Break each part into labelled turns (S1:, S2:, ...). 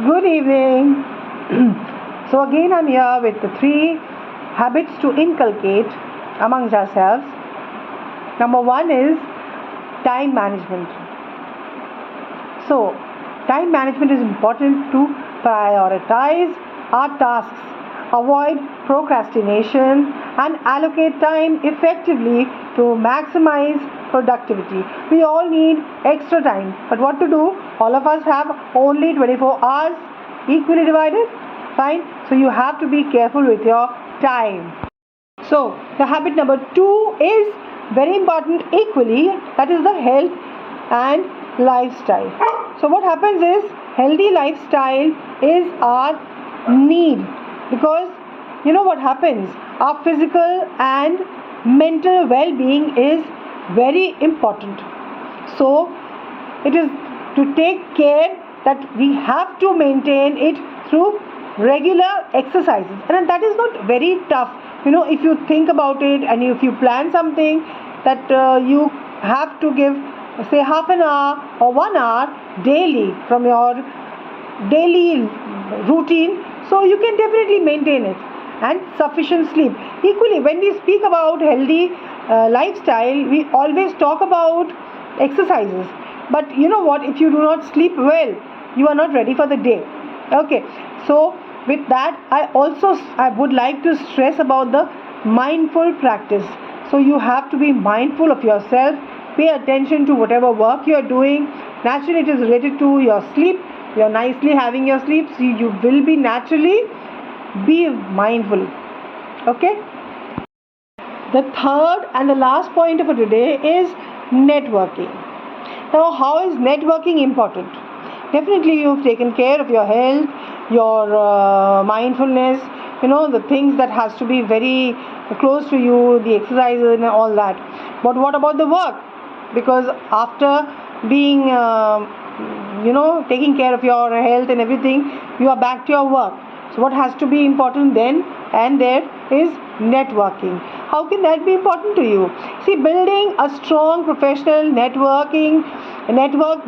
S1: Good evening. So again I'm here with the 3 habits to inculcate amongst ourselves. Number 1 is time management. So time management is important to prioritize our tasks, avoid procrastination and allocate time effectively to maximize productivity. We all need extra time, but what to do? All of us have only 24 hours equally divided. Fine. So you have to be careful with your time. So the habit number 2 is very important equally, that is the health and lifestyle. So what happens is healthy lifestyle is our need, because you know what happens, our physical and mental well-being is very important. So it is to take care that we have to maintain it through regular exercises, and that is not very tough. If you think about it and if you plan something that you have to give, say, half an hour or 1 hour daily from your daily routine, so you can definitely maintain it. And sufficient sleep equally. When we speak about healthy lifestyle, we always talk about exercises, but you know what, if you do not sleep well, you are not ready for the day. Okay, so with that, I would like to stress about the mindful practice. So you have to be mindful of yourself, pay attention to whatever work you are doing. Naturally it is related to your sleep. You are nicely having your sleep, so you will be naturally be mindful. Okay, the third and the last point for today is networking. Now, how is networking important? Definitely you've taken care of your health, your mindfulness, the things that has to be very close to you, the exercises and all that. But what about the work? Because after being taking care of your health and everything, you are back to your work. So what has to be important then and there is networking. How can that be important to you? See, building a strong professional network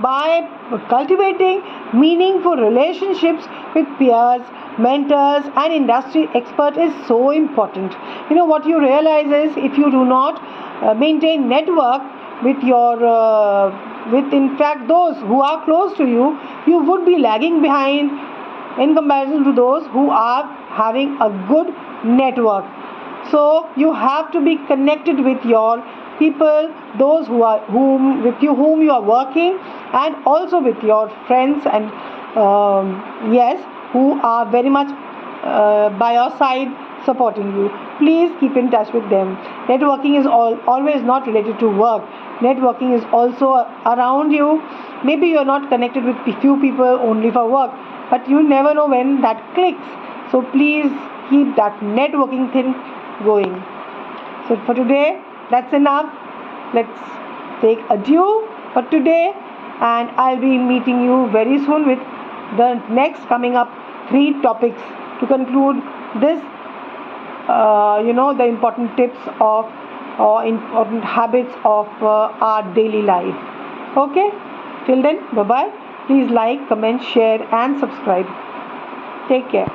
S1: by cultivating meaningful relationships with peers, mentors and industry experts is so important. What you realize is, if you do not maintain network with your with in fact those who are close to you, you would be lagging behind in comparison to those who are having a good network. So you have to be connected with your people, those whom you are working, and also with your friends, and yes, who are very much by your side supporting you. Please keep in touch with them. Networking is always not related to work. Networking is also around you. Maybe you are not connected with few people only for work, but you never know when that clicks. So please keep that networking thing going. So for today, that's enough. Let's take adieu for today, and I'll be meeting you very soon with the next coming up 3 topics to conclude this the important tips of or important habits of our daily life. Okay, till then, bye bye. Please like, comment, share and subscribe. Take care.